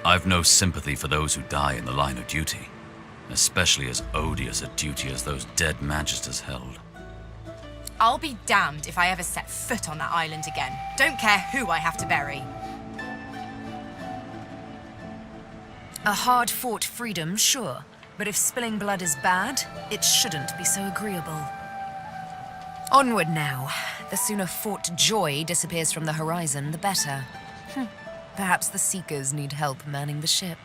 I've no sympathy for those who die in the line of duty, especially as odious a duty as those dead magisters held. I'll be damned if I ever set foot on that island again. Don't care who I have to bury. A hard-fought freedom, sure. But if spilling blood is bad, it shouldn't be so agreeable. Onward now. The sooner fought joy disappears from the horizon, the better. Perhaps the Seekers need help manning the ship.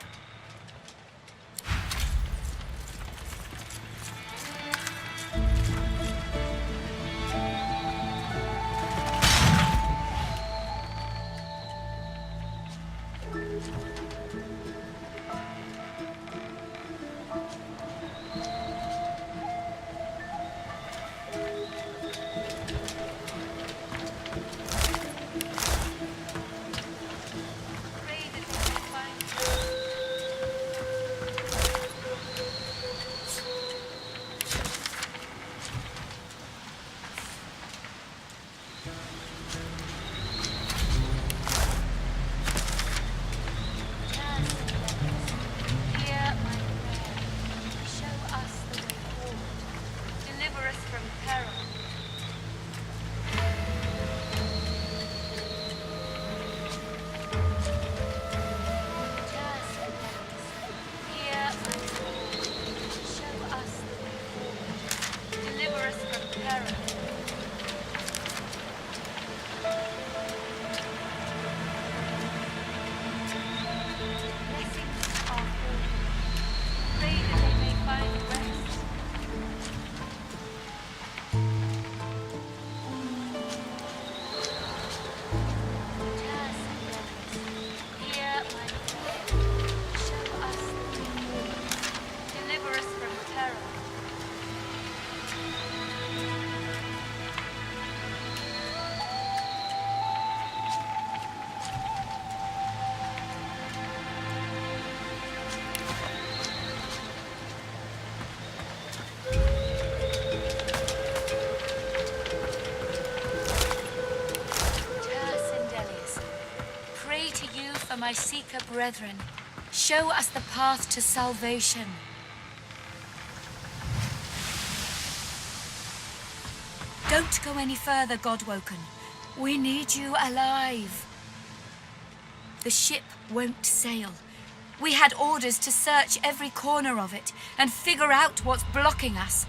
My Seeker brethren, show us the path to salvation. Don't go any further, Godwoken. We need you alive. The ship won't sail. We had orders to search every corner of it and figure out what's blocking us.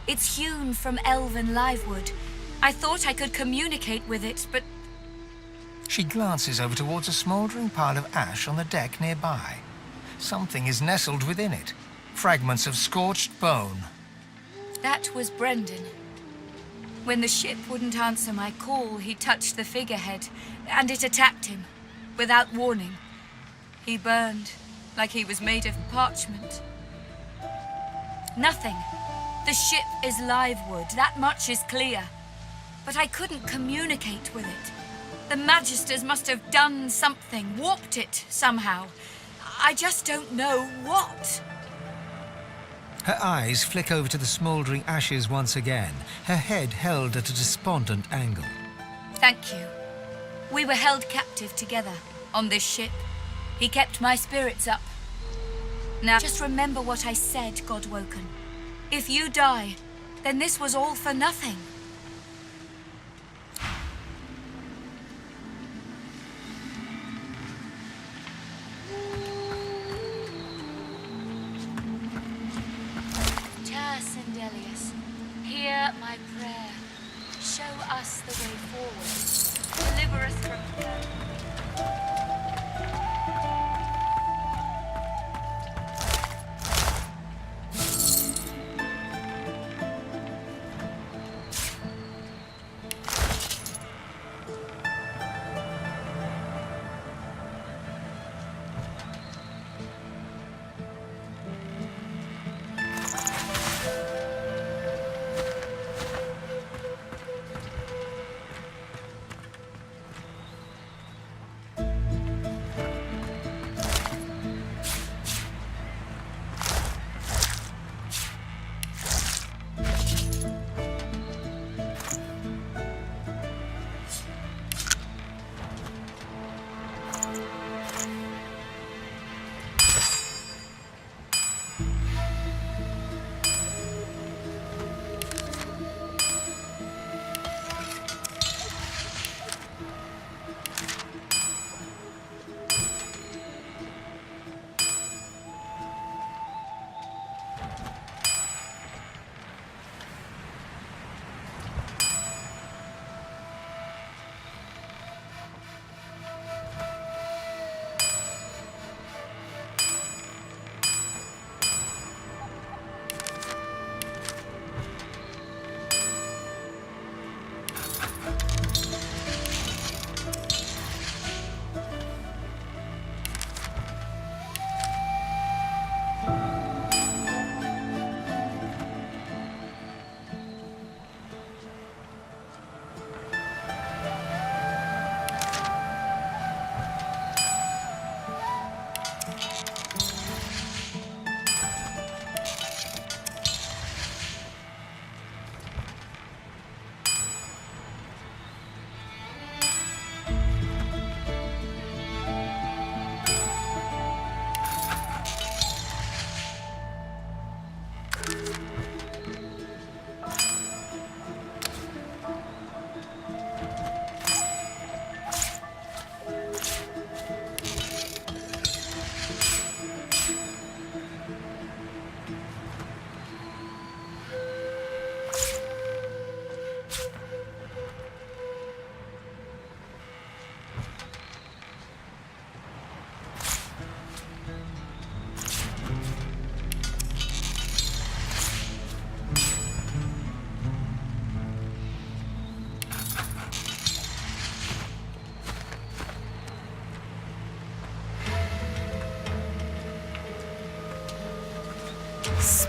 It's hewn from elven livewood. I thought I could communicate with it, but she glances over towards a smouldering pile of ash on the deck nearby. Something is nestled within it. Fragments of scorched bone. That was Brendan. When the ship wouldn't answer my call, he touched the figurehead, and it attacked him, without warning. He burned, like he was made of parchment. Nothing. The ship is livewood, that much is clear. But I couldn't communicate with it. The Magisters must have done something, warped it somehow. I just don't know what. Her eyes flick over to the smouldering ashes once again, her head held at a despondent angle. Thank you. We were held captive together on this ship. He kept my spirits up. Now, just remember what I said, Godwoken. If you die, then this was all for nothing. Hear my prayer. Show us the way forward. Deliver us from peril.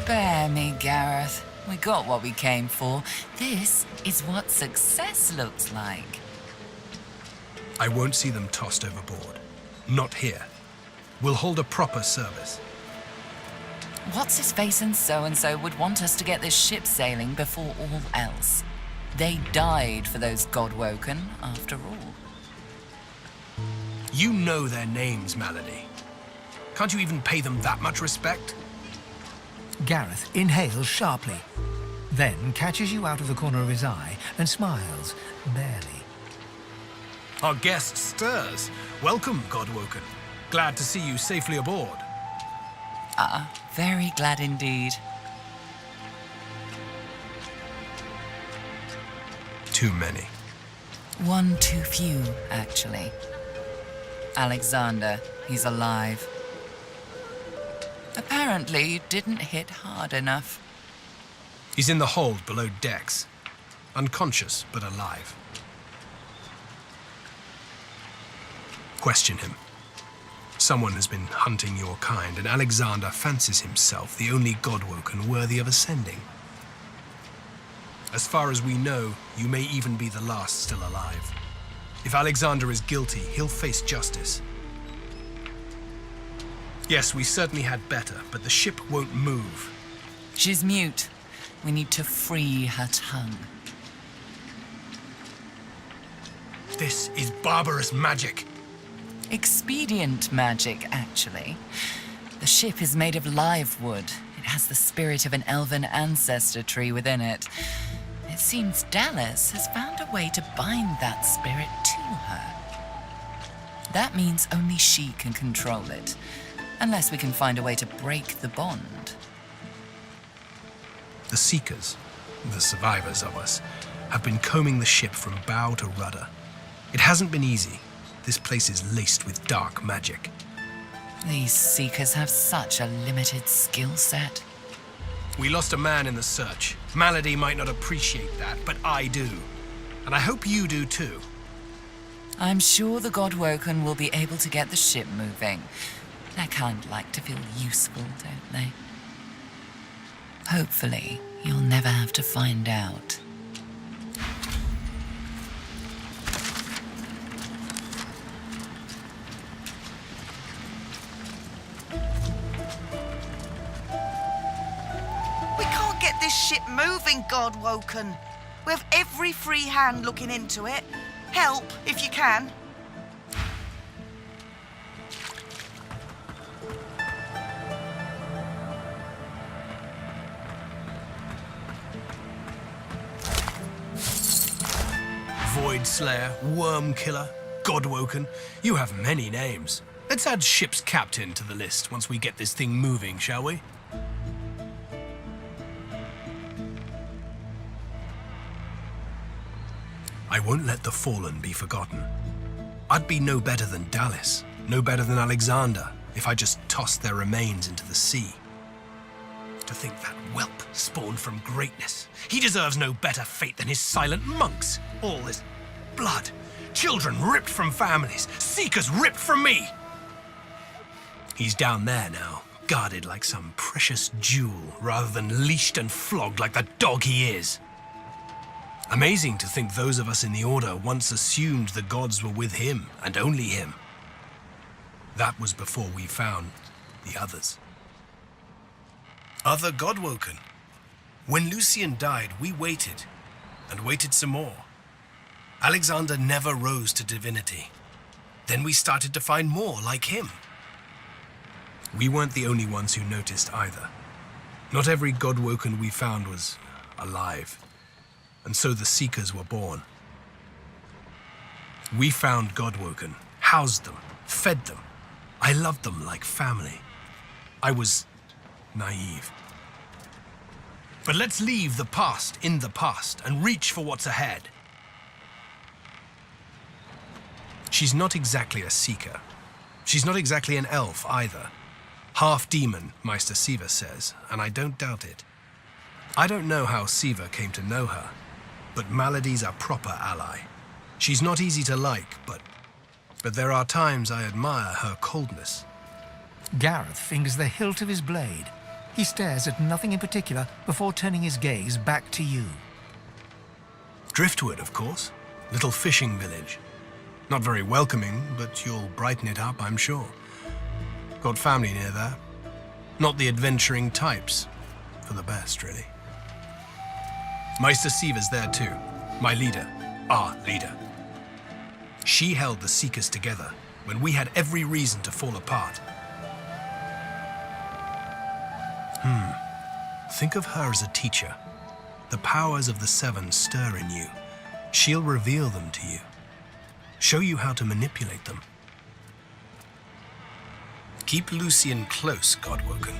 Spare me, Gareth. We got what we came for. This is what success looks like. I won't see them tossed overboard. Not here. We'll hold a proper service. What's-his-face and so-and-so would want us to get this ship sailing before all else. They died for those Godwoken, after all. You know their names, Malady. Can't you even pay them that much respect? Gareth inhales sharply, then catches you out of the corner of his eye and smiles, barely. Our guest stirs. Welcome, Godwoken. Glad to see you safely aboard. Very glad indeed. Too many. One too few, actually. Alexander, he's alive. Apparently, you didn't hit hard enough. He's in the hold below decks. Unconscious, but alive. Question him. Someone has been hunting your kind, and Alexander fancies himself the only Godwoken worthy of ascending. As far as we know, you may even be the last still alive. If Alexander is guilty, he'll face justice. Yes, we certainly had better, but the ship won't move. She's mute. We need to free her tongue. This is barbarous magic. Expedient magic, actually. The ship is made of live wood. It has the spirit of an elven ancestor tree within it. It seems Dallas has found a way to bind that spirit to her. That means only she can control it, unless we can find a way to break the bond. The Seekers, the survivors of us, have been combing the ship from bow to rudder. It hasn't been easy. This place is laced with dark magic. These Seekers have such a limited skill set. We lost a man in the search. Malady might not appreciate that, but I do. And I hope you do too. I'm sure the Godwoken will be able to get the ship moving. They kind of like to feel useful, don't they? Hopefully, you'll never have to find out. We can't get this ship moving, Godwoken. We have every free hand looking into it. Help, if you can. Void Slayer, Worm Killer, Godwoken. You have many names. Let's add ship's captain to the list once we get this thing moving, shall we? I won't let the fallen be forgotten. I'd be no better than Dallas, no better than Alexander, if I just tossed their remains into the sea. To think that whelp spawned from greatness. He deserves no better fate than his silent monks. All this blood, children ripped from families, Seekers ripped from me. He's down there now, guarded like some precious jewel, rather than leashed and flogged like the dog he is. Amazing to think those of us in the Order once assumed the gods were with him, and only him. That was before we found the others. Other Godwoken. When Lucian died, we waited, and waited some more. Alexander never rose to divinity. Then we started to find more like him. We weren't the only ones who noticed either. Not every Godwoken we found was alive. And so the Seekers were born. We found Godwoken, housed them, fed them. I loved them like family. I was naive. But let's leave the past in the past and reach for what's ahead. She's not exactly a Seeker. She's not exactly an elf either. Half demon, Meister Siva says, and I don't doubt it. I don't know how Siva came to know her, but Malady's a proper ally. She's not easy to like, but there are times I admire her coldness. Gareth fingers the hilt of his blade. He stares at nothing in particular before turning his gaze back to you. Driftwood, of course. Little fishing village. Not very welcoming, but you'll brighten it up, I'm sure. Got family near there. Not the adventuring types. For the best, really. Meister Siever's there too. My leader. Our leader. She held the Seekers together when we had every reason to fall apart. Think of her as a teacher. The powers of the Seven stir in you. She'll reveal them to you. Show you how to manipulate them. Keep Lucian close, Godwoken.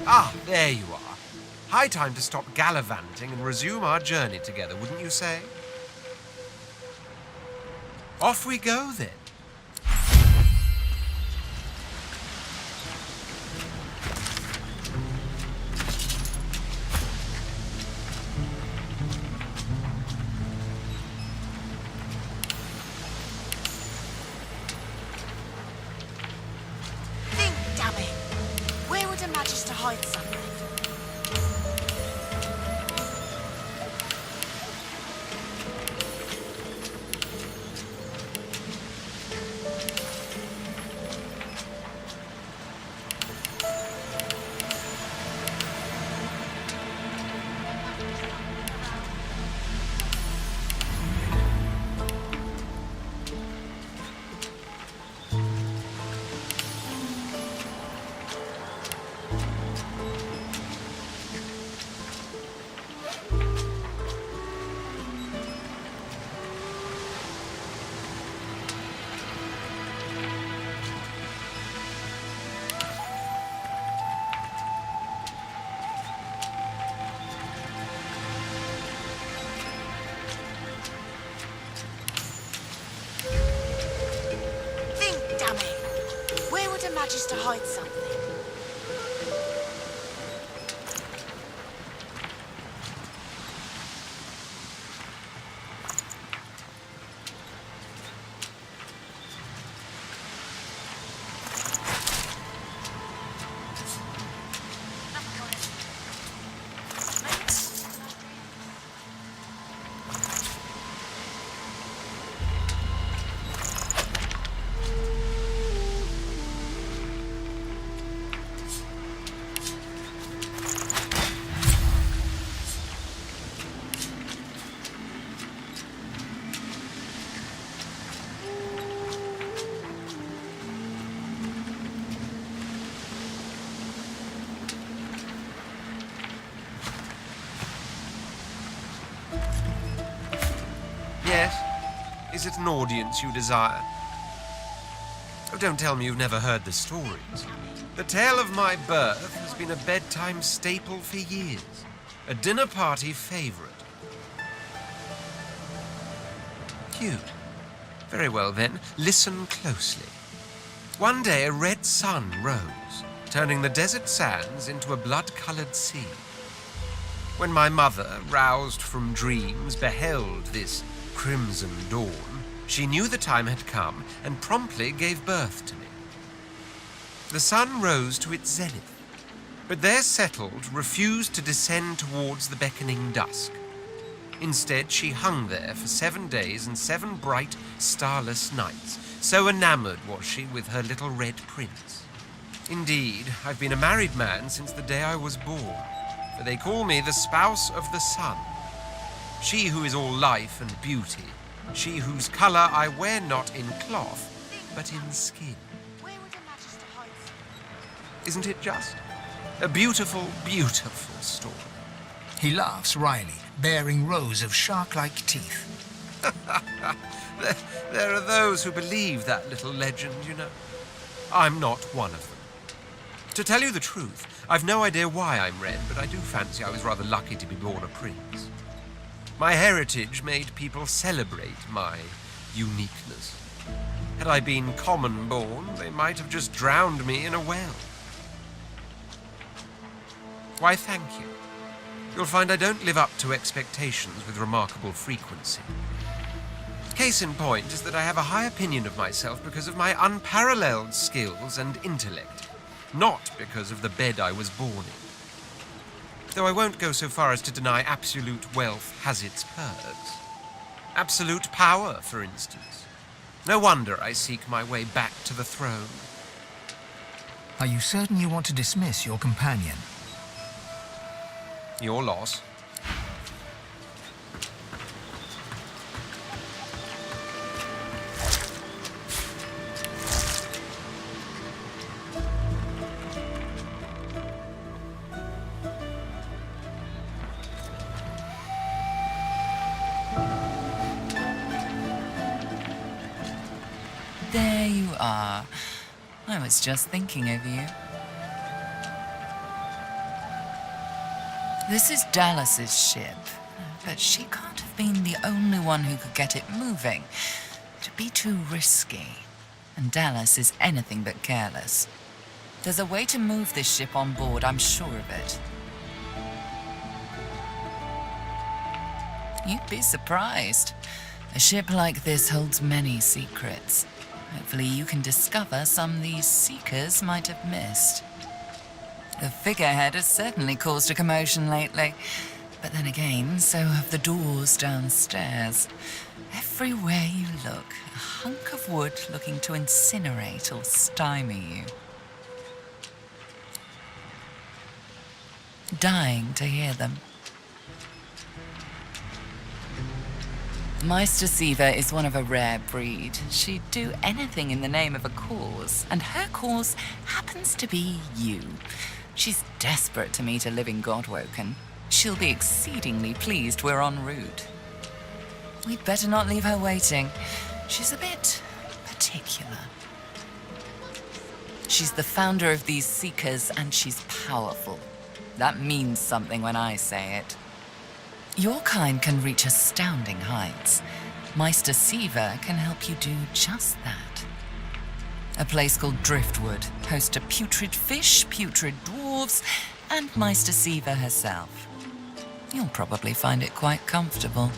Ah, there you are. High time to stop gallivanting and resume our journey together, wouldn't you say? Off we go, then. Think, damn it. Where would a Magister hide something? Magister hide something? Yes? Is it an audience you desire? Oh, don't tell me you've never heard the stories. The tale of my birth has been a bedtime staple for years. A dinner party favorite. Cute. Very well then, listen closely. One day a red sun rose, turning the desert sands into a blood-colored sea. When my mother, roused from dreams, beheld this crimson dawn, she knew the time had come and promptly gave birth to me. The sun rose to its zenith, but there settled, refused to descend towards the beckoning dusk. Instead, she hung there for 7 days and 7 bright, starless nights. So enamored was she with her little red prince. Indeed, I've been a married man since the day I was born, for they call me the spouse of the sun. She who is all life and beauty, she whose colour I wear not in cloth, but in skin. Isn't it just? A beautiful, beautiful story. He laughs wryly, baring rows of shark-like teeth. There are those who believe that little legend, you know. I'm not one of them. To tell you the truth, I've no idea why I'm red, but I do fancy I was rather lucky to be born a prince. My heritage made people celebrate my uniqueness. Had I been common-born, they might have just drowned me in a well. Why, thank you. You'll find I don't live up to expectations with remarkable frequency. Case in point is that I have a high opinion of myself because of my unparalleled skills and intellect, not because of the bed I was born in. Though I won't go so far as to deny absolute wealth has its perks. Absolute power, for instance. No wonder I seek my way back to the throne. Are you certain you want to dismiss your companion? Your loss. There you are. I was just thinking of you. This is Dallas's ship, but she can't have been the only one who could get it moving. It'd be too risky, and Dallas is anything but careless. There's a way to move this ship on board, I'm sure of it. You'd be surprised. A ship like this holds many secrets. Hopefully you can discover some these seekers might have missed. The figurehead has certainly caused a commotion lately. But then again, so have the doors downstairs. Everywhere you look, a hunk of wood looking to incinerate or stymie you. Dying to hear them. Meister Siva is one of a rare breed. She'd do anything in the name of a cause, and her cause happens to be you. She's desperate to meet a living Godwoken. She'll be exceedingly pleased we're en route. We'd better not leave her waiting. She's a bit particular. She's the founder of these Seekers, and she's powerful. That means something when I say it. Your kind can reach astounding heights. Meister Siva can help you do just that. A place called Driftwood hosts a putrid fish, putrid dwarves, and Meister Siva herself. You'll probably find it quite comfortable.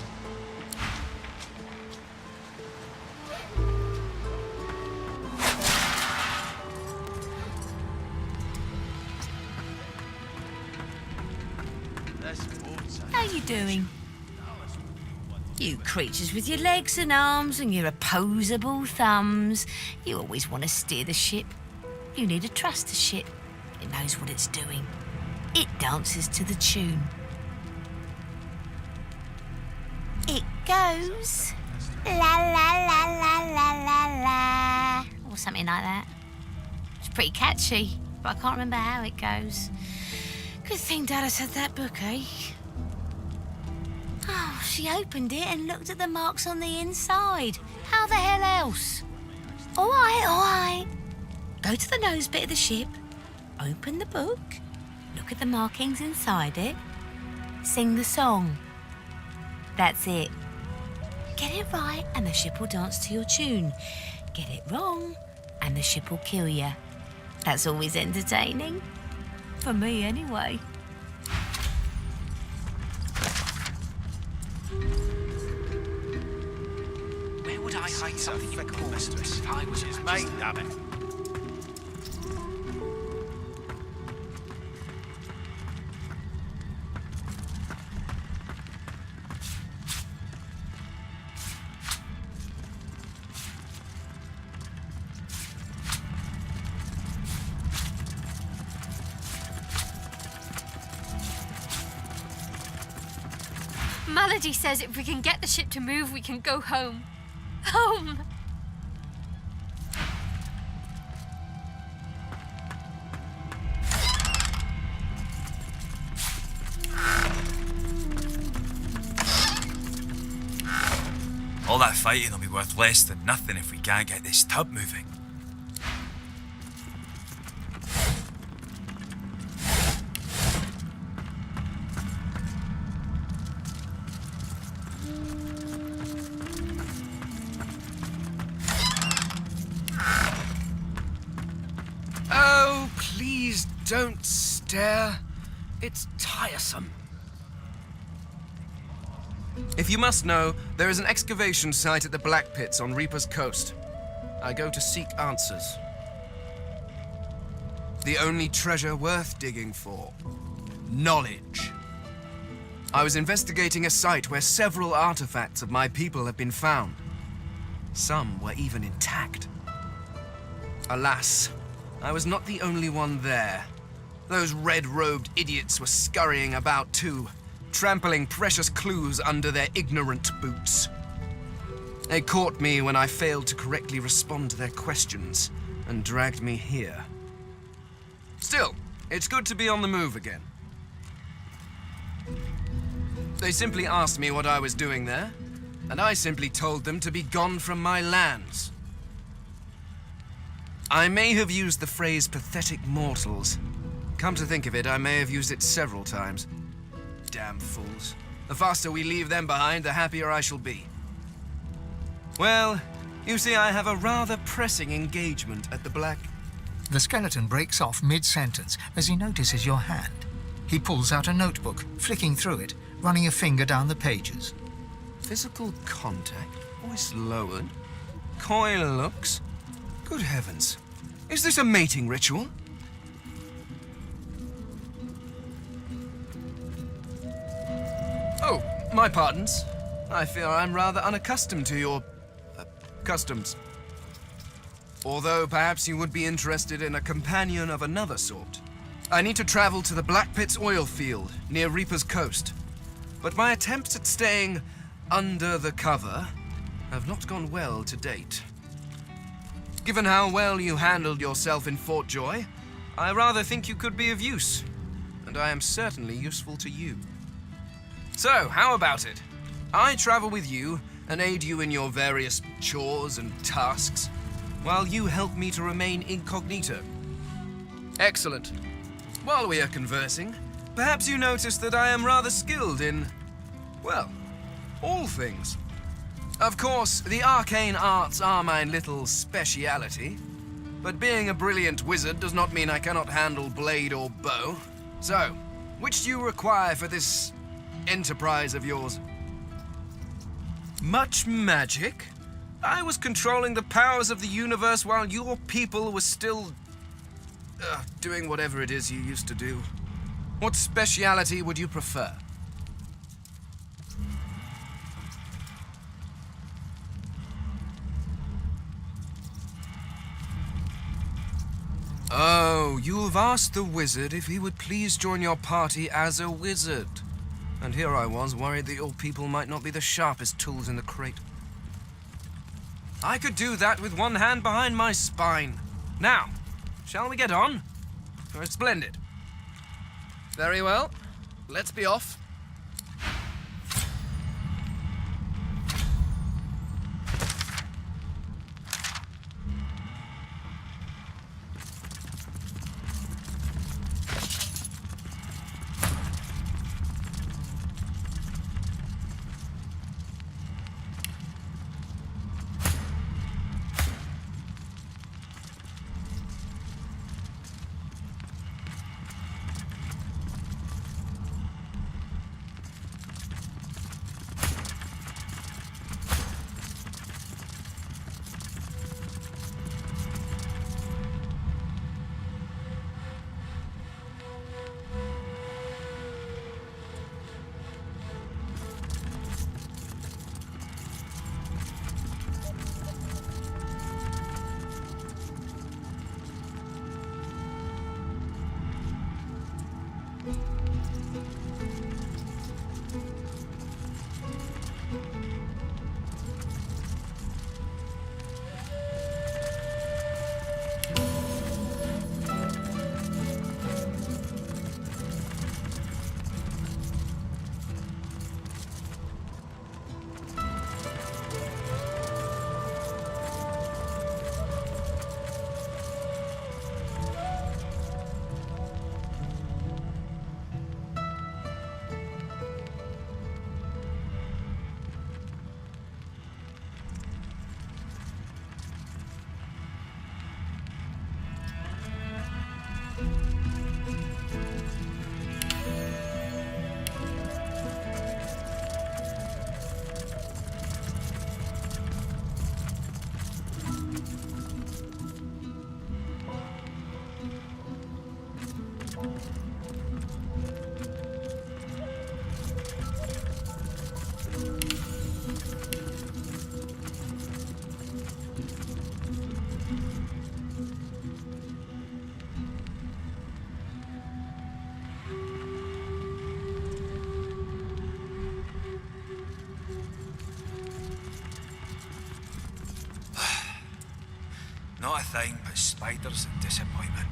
How you doing? You creatures with your legs and arms and your opposable thumbs. You always want to steer the ship. You need to trust the ship. It knows what it's doing. It dances to the tune. It goes la la la la la la la, or something like that. It's pretty catchy, but I can't remember how it goes. Good thing Dallas had that book, eh? Oh, she opened it and looked at the marks on the inside. How the hell else? All right. Go to the nose bit of the ship, open the book, look at the markings inside it, sing the song. That's it. Get it right and the ship will dance to your tune. Get it wrong and the ship will kill you. That's always entertaining. For me, anyway. Where would I hide something important if I was his mate, damn it? Melody says if we can get the ship to move, we can go home. Home! All that fighting will be worth less than nothing if we can't get this tub moving. don't stare. It's tiresome. If you must know, there is an excavation site at the Black Pits on Reaper's Coast. I go to seek answers. The only treasure worth digging for. Knowledge. I was investigating a site where several artifacts of my people have been found. Some were even intact. Alas, I was not the only one there. Those red-robed idiots were scurrying about too, trampling precious clues under their ignorant boots. They caught me when I failed to correctly respond to their questions and dragged me here. Still, it's good to be on the move again. They simply asked me what I was doing there, and I simply told them to be gone from my lands. I may have used the phrase pathetic mortals. Come to think of it, I may have used it several times. Damn fools. The faster we leave them behind, the happier I shall be. Well, you see, I have a rather pressing engagement at the Black... The skeleton breaks off mid-sentence as he notices your hand. He pulls out a notebook, flicking through it, running a finger down the pages. Physical contact, voice lowered, coy looks. Good heavens. Is this a mating ritual? Oh, my pardons. I fear I'm rather unaccustomed to your... customs. Although perhaps you would be interested in a companion of another sort. I need to travel to the Black Pits oil field near Reaper's Coast. But my attempts at staying under the cover have not gone well to date. Given how well you handled yourself in Fort Joy, I rather think you could be of use. And I am certainly useful to you. So, how about it? I travel with you and aid you in your various chores and tasks, while you help me to remain incognito. Excellent. While we are conversing, perhaps you notice that I am rather skilled in, well, all things. Of course, the arcane arts are my little speciality, but being a brilliant wizard does not mean I cannot handle blade or bow. So, which do you require for this enterprise of yours? Much magic? I was controlling the powers of the universe while your people were still... doing whatever it is you used to do. What speciality would you prefer? Oh, you've asked the wizard if he would please join your party as a wizard. And here I was, worried that your people might not be the sharpest tools in the crate. I could do that with one hand behind my spine. Now, shall we get on? Splendid. Very well. Let's be off. not a thing but spiders and disappointment.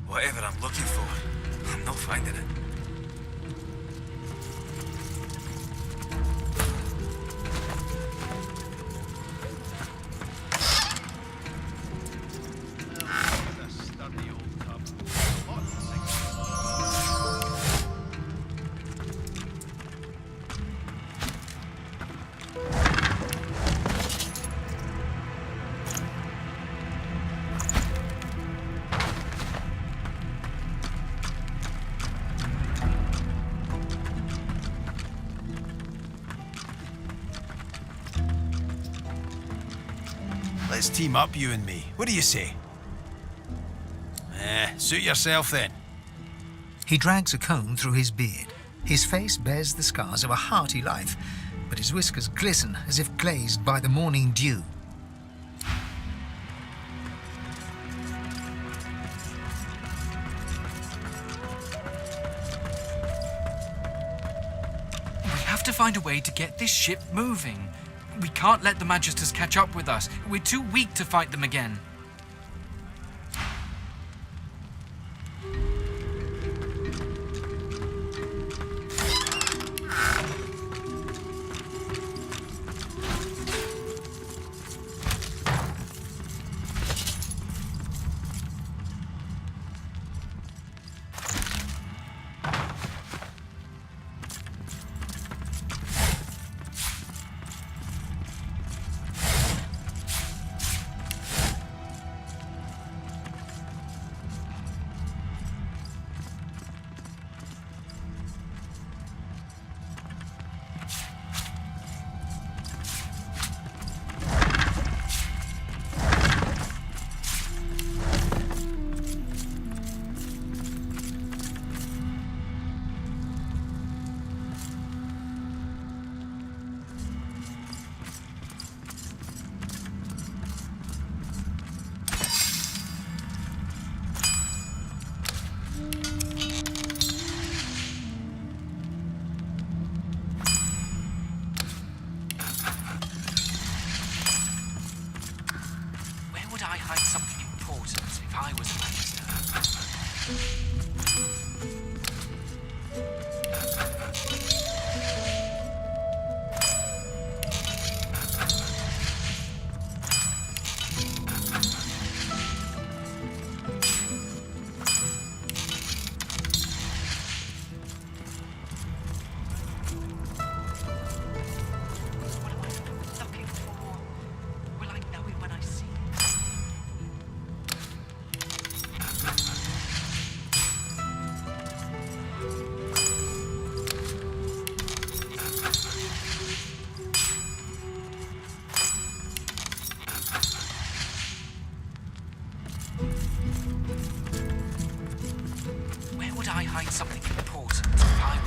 Whatever I'm looking for, I'm not finding it. Let's team up, you and me. What do you say? Suit yourself then. He drags a comb through his beard. His face bears the scars of a hearty life, but his whiskers glisten as if glazed by the morning dew. We have to find a way to get this ship moving. We can't let the Magisters catch up with us. We're too weak to fight them again. Something important if I was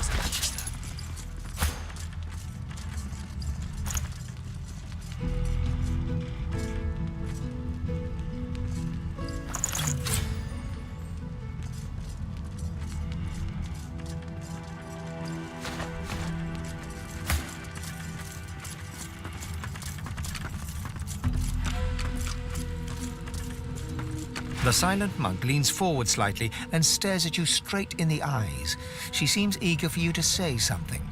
a Magister. The silent monk leans forward slightly and stares at you straight in the eyes. She seems eager for you to say something.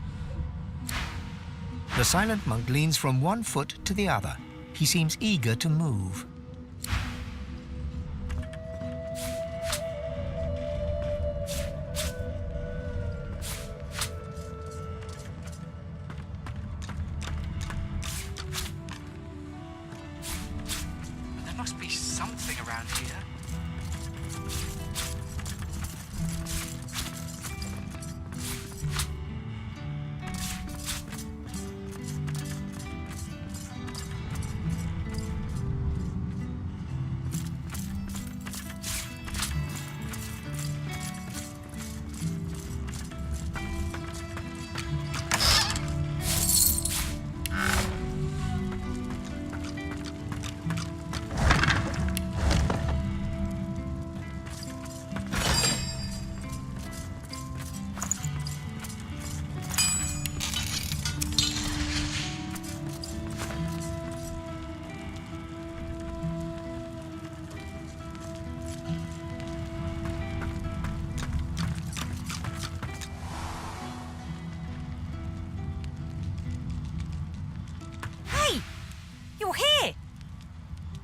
The silent monk leans from one foot to the other. He seems eager to move. There must be something around here.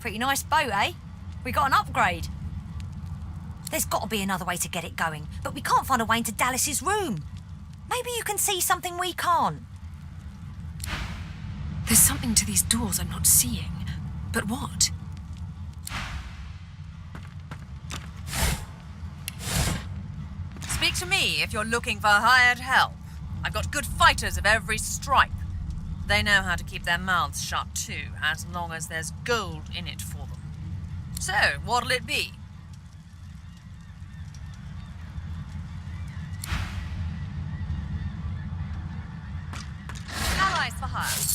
Pretty nice boat, eh? We got an upgrade. There's got to be another way to get it going, but we can't find a way into Dallas's room. Maybe you can see something we can't. There's something to these doors I'm not seeing. But what? Speak to me if you're looking for hired help. I've got good fighters of every stripe. They know how to keep their mouths shut too, as long as there's gold in it for them. So, what'll it be? Allies for hire.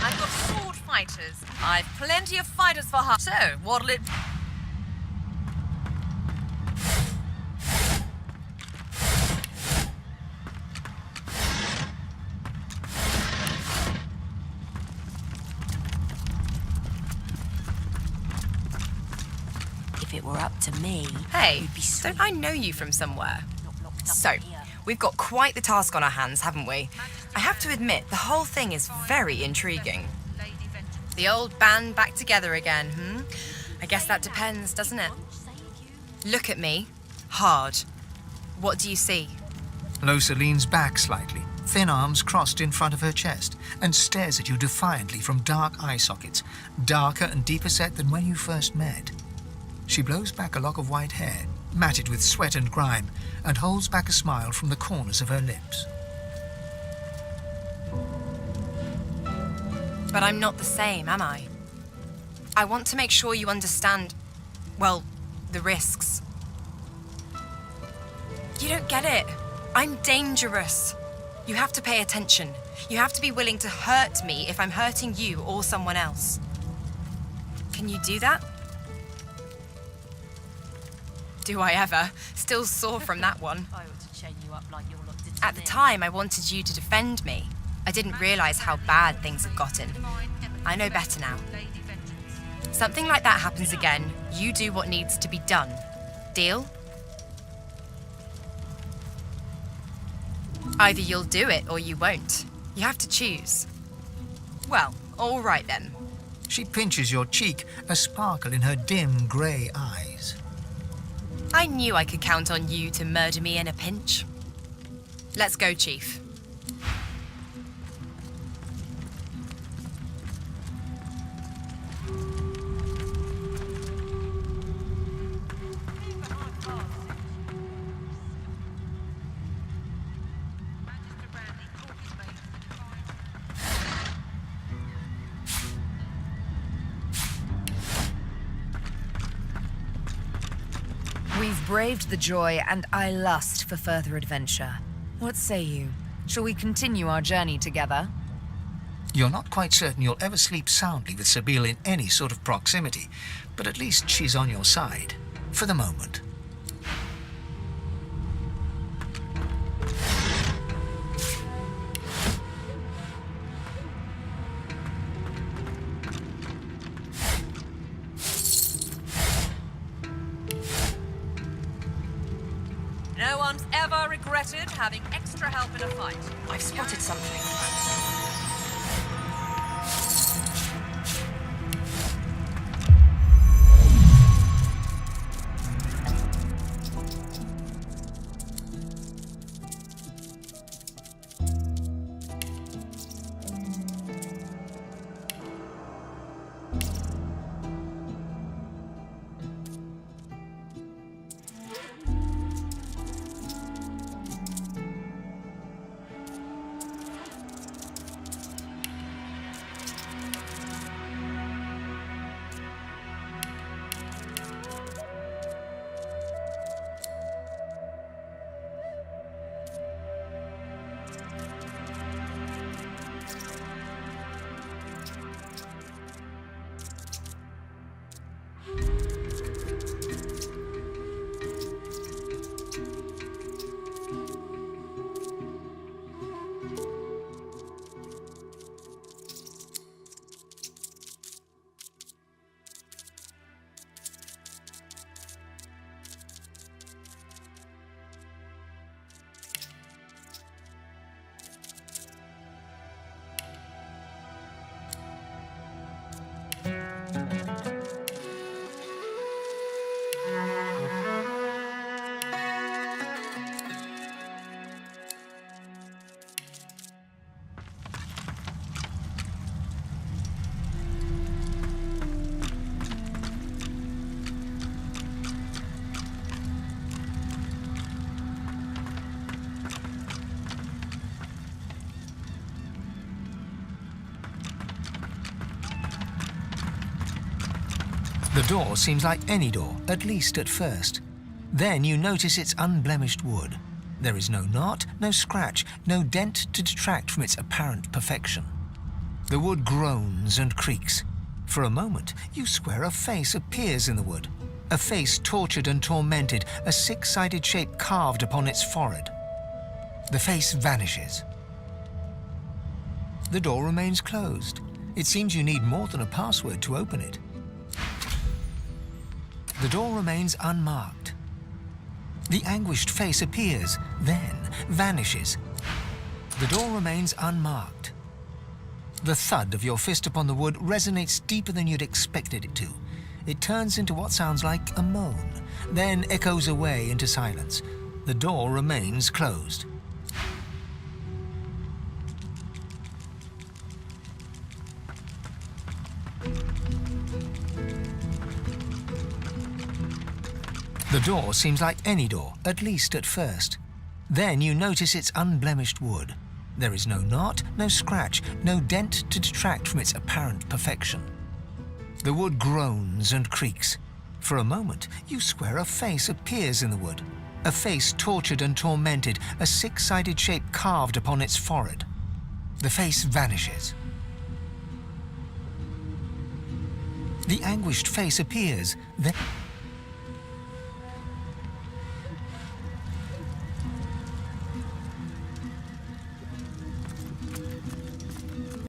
I've got sword fighters. I've plenty of fighters for hire. So, what'll it be? If it were up to me, Hey, we'd be don't I know you from somewhere? So, we've got quite the task on our hands, haven't we? I have to admit, the whole thing is very intriguing. The old band back together again, I guess that depends, doesn't it? Look at me. Hard. What do you see? Losa leans back slightly, thin arms crossed in front of her chest, and stares at you defiantly from dark eye sockets, darker and deeper set than when you first met. She blows back a lock of white hair, matted with sweat and grime, and holds back a smile from the corners of her lips. But I'm not the same, am I? I want to make sure you understand, well, the risks. You don't get it. I'm dangerous. You have to pay attention. You have to be willing to hurt me if I'm hurting you or someone else. Can you do that? Do I ever? Still sore from that one. At the time, I wanted you to defend me. I didn't realize how bad things had gotten. I know better now. Something like that happens again, you do what needs to be done. Deal? Either you'll do it or you won't. You have to choose. Well, all right then. She pinches your cheek, a sparkle in her dim grey eyes. I knew I could count on you to murder me in a pinch. Let's go, Chief. We've braved the joy, and I lust for further adventure. What say you? Shall we continue our journey together? You're not quite certain you'll ever sleep soundly with Sabine in any sort of proximity, but at least she's on your side. For the moment. No one's ever regretted having extra help in a fight. I've spotted something. The door seems like any door, at least at first. Then you notice its unblemished wood. There is no knot, no scratch, no dent to detract from its apparent perfection. The wood groans and creaks. For a moment, you swear a face appears in the wood. A face tortured and tormented, a six-sided shape carved upon its forehead. The face vanishes. The door remains closed. It seems you need more than a password to open it. The door remains unmarked. The anguished face appears, then vanishes. The door remains unmarked. The thud of your fist upon the wood resonates deeper than you'd expected it to. It turns into what sounds like a moan, then echoes away into silence. The door remains closed. The door seems like any door, at least at first. Then you notice its unblemished wood. There is no knot, no scratch, no dent to detract from its apparent perfection. The wood groans and creaks. For a moment, you swear a face appears in the wood. A face tortured and tormented, a six-sided shape carved upon its forehead. The face vanishes. The anguished face appears, then